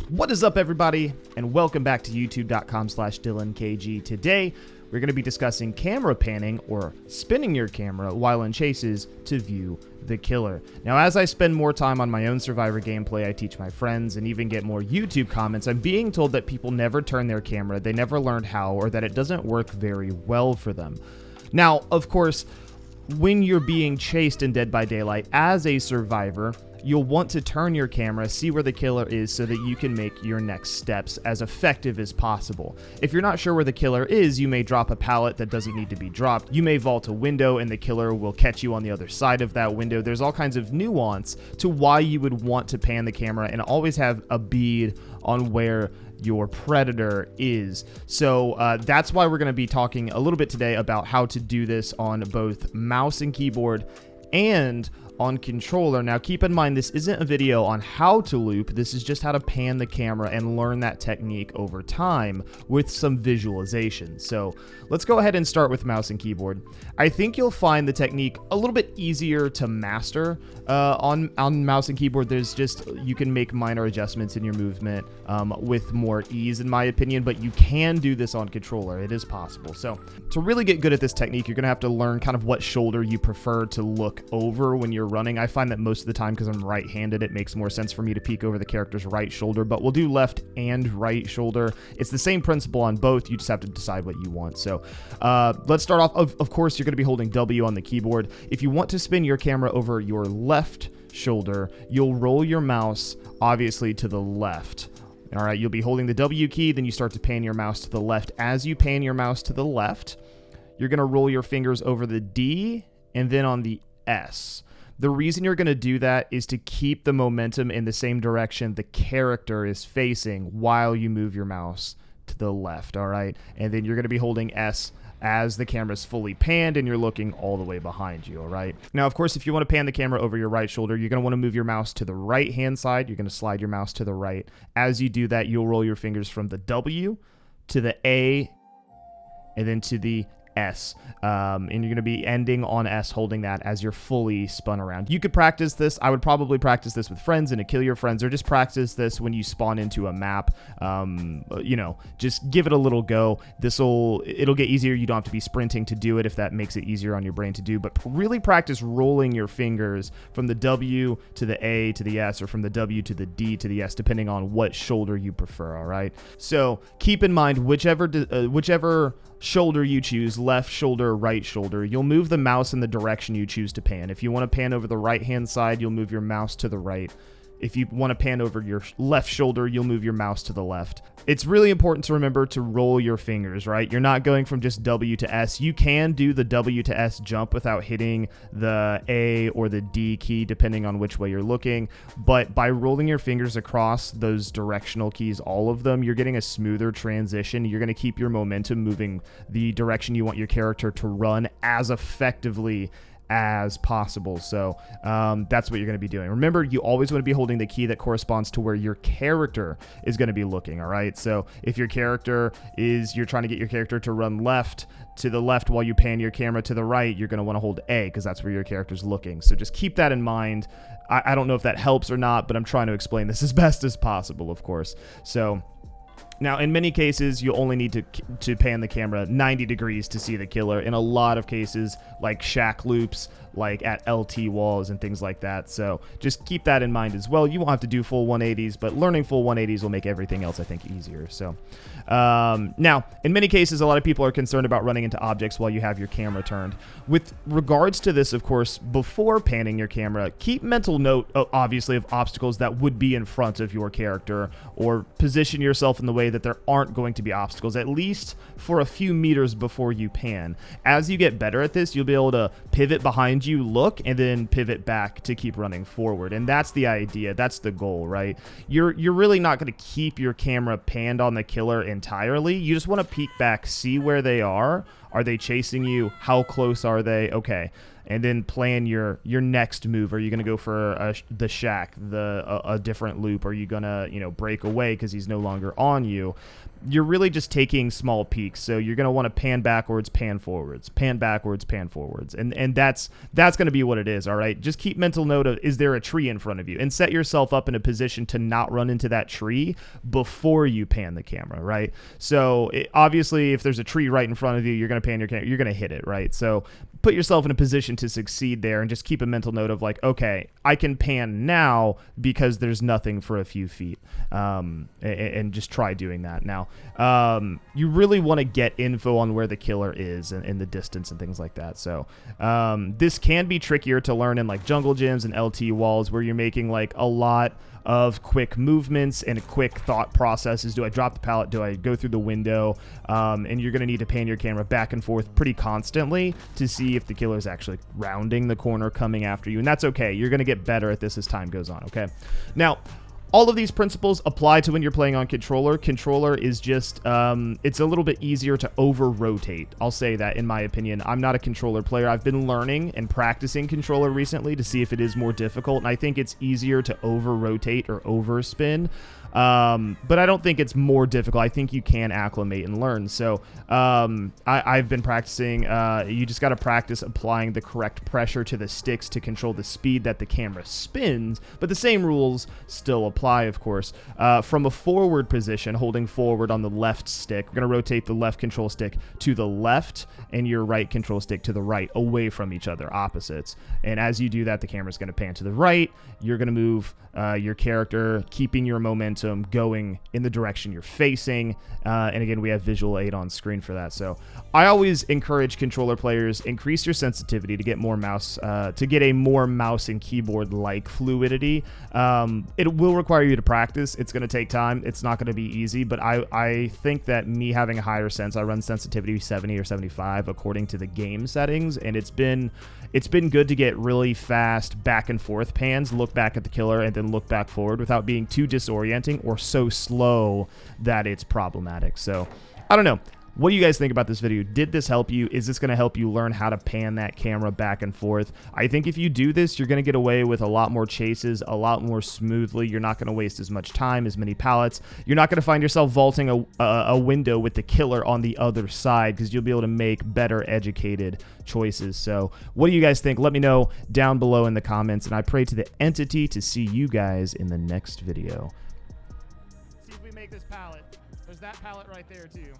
What is up, everybody, and welcome back to youtube.com/DyllonKG. Today, we're going to be discussing camera panning, or spinning your camera while in chases to view the killer. Now, as I spend more time on my own Survivor gameplay, I teach my friends and even get more YouTube comments, I'm being told that people never turn their camera, they never learned how, or that it doesn't work very well for them. Now, of course, when you're being chased in Dead by Daylight as a survivor, you'll want to turn your camera, see where the killer is, so that you can make your next steps as effective as possible. If you're not sure where the killer is, you may drop a pallet that doesn't need to be dropped. You may vault a window and the killer will catch you on the other side of that window. There's all kinds of nuance to why you would want to pan the camera and always have a bead on where your predator is. So that's why we're going to be talking a little bit today about how to do this on both mouse and keyboard and on controller. Now, keep in mind, this isn't a video on how to loop. This is just how to pan the camera and learn that technique over time with some visualization. So let's go ahead and start with mouse and keyboard. I think you'll find the technique a little bit easier to master on mouse and keyboard. You can make minor adjustments in your movement with more ease, in my opinion, but you can do this on controller. It is possible. So to really get good at this technique, you're gonna have to learn kind of what shoulder you prefer to look over when you're running. I find that most of the time, because I'm right-handed, it makes more sense for me to peek over the character's right shoulder, but we'll do left and right shoulder. It's the same principle on both. You just have to decide what you want. So let's start off. Of course, you're going to be holding W on the keyboard. If you want to spin your camera over your left shoulder, you'll roll your mouse, obviously, to the left. All right, you'll be holding the W key, then you start to pan your mouse to the left. As you pan your mouse to the left, you're going to roll your fingers over the D and then on the S. The reason you're going to do that is to keep the momentum in the same direction the character is facing while you move your mouse to the left, all right? And then you're going to be holding S as the camera's fully panned and you're looking all the way behind you, all right? Now, of course, if you want to pan the camera over your right shoulder, you're going to want to move your mouse to the right-hand side. You're going to slide your mouse to the right. As you do that, you'll roll your fingers from the W to the A and then to the S, and you're going to be ending on S, holding that as you're fully spun around. You could practice this. I would probably practice this with friends and to kill your friends, or just practice this when you spawn into a map. Just give it a little go. It'll get easier. You don't have to be sprinting to do it if that makes it easier on your brain to do, but really practice rolling your fingers from the W to the A to the S, or from the W to the D to the S, depending on what shoulder you prefer, all right? So keep in mind, whichever shoulder you choose, left shoulder, right shoulder, you'll move the mouse in the direction you choose to pan. If you want to pan over the right-hand side, you'll move your mouse to the right. If you want to pan over your left shoulder, you'll move your mouse to the left. It's really important to remember to roll your fingers, right? You're not going from just W to S. You can do the W to S jump without hitting the A or the D key, depending on which way you're looking. But by rolling your fingers across those directional keys, all of them, you're getting a smoother transition. You're going to keep your momentum moving the direction you want your character to run as effectively as possible. So that's what you're going to be doing. Remember, you always want to be holding the key that corresponds to where your character is going to be looking, all right? So if your character you're trying to get your character to run left to the left while you pan your camera to the right, you're going to want to hold A, because that's where your character's looking. So just keep that in mind. I don't know if that helps or not, but I'm trying to explain this as best as possible, of course. So now, in many cases, you'll only need to pan the camera 90 degrees to see the killer. In a lot of cases, like shack loops, like at LT walls and things like that. So just keep that in mind as well. You won't have to do full 180s, but learning full 180s will make everything else, I think, easier. So now, in many cases, a lot of people are concerned about running into objects while you have your camera turned. With regards to this, of course, before panning your camera, keep mental note, obviously, of obstacles that would be in front of your character, or position yourself in the way that there aren't going to be obstacles, at least for a few meters before you pan. As you get better at this, you'll be able to pivot behind you, look, and then pivot back to keep running forward. And that's the idea. That's the goal, right? You're really not going to keep your camera panned on the killer entirely. You just want to peek back, see where they are. Are they chasing you? How close are they? Okay. and then plan your next move. Are you going to go for the shack, a different loop? Are you going to, you know, break away because he's no longer on you? You're really just taking small peeks. So you're going to want to pan backwards, pan forwards, pan backwards, pan forwards. And that's going to be what it is. All right. Just keep mental note of, is there a tree in front of you, and set yourself up in a position to not run into that tree before you pan the camera. Right. So obviously if there's a tree right in front of you, you're going to pan your camera, you're going to hit it. Right. So put yourself in a position to succeed there, and just keep a mental note of like, okay, I can pan now because there's nothing for a few feet. And just try doing that. Now, you really want to get info on where the killer is and the distance and things like that. So this can be trickier to learn in like jungle gyms and LT walls, where you're making like a lot of quick movements and quick thought processes. Do I drop the pallet? Do I go through the window? And you're going to need to pan your camera back and forth pretty constantly to see if the killer is actually rounding the corner coming after you. And that's okay. You're going to get better at this as time goes on. Okay. Now, all of these principles apply to when you're playing on controller. Controller is just, it's a little bit easier to over-rotate. I'll say that, in my opinion. I'm not a controller player. I've been learning and practicing controller recently to see if it is more difficult, and I think it's easier to over-rotate or overspin. But I don't think it's more difficult. I think you can acclimate and learn. So I've been practicing. You just got to practice applying the correct pressure to the sticks to control the speed that the camera spins. But the same rules still apply, of course. From a forward position, holding forward on the left stick, we're going to rotate the left control stick to the left and your right control stick to the right, away from each other, opposites. And as you do that, the camera's going to pan to the right. You're going to move your character, keeping your momentum going in the direction you're facing. And again, we have visual aid on screen for that. So I always encourage controller players, increase your sensitivity to get more mouse, to get a more mouse and keyboard like fluidity. It will require you to practice. It's going to take time. It's not going to be easy, but I think that me having a higher sense, I run sensitivity 70 or 75 according to the game settings, and it's been good to get really fast back and forth pans, look back at the killer, and then look back forward without being too disorienting or so slow that it's problematic. So I don't know. What do you guys think about this video? Did this help you? Is this going to help you learn how to pan that camera back and forth? I think if you do this, you're going to get away with a lot more chases, a lot more smoothly. You're not going to waste as much time, as many pallets. You're not going to find yourself vaulting a window with the killer on the other side, because you'll be able to make better educated choices. So what do you guys think? Let me know down below in the comments, and I pray to the entity to see you guys in the next video. See if we make this pallet. There's that pallet right there too.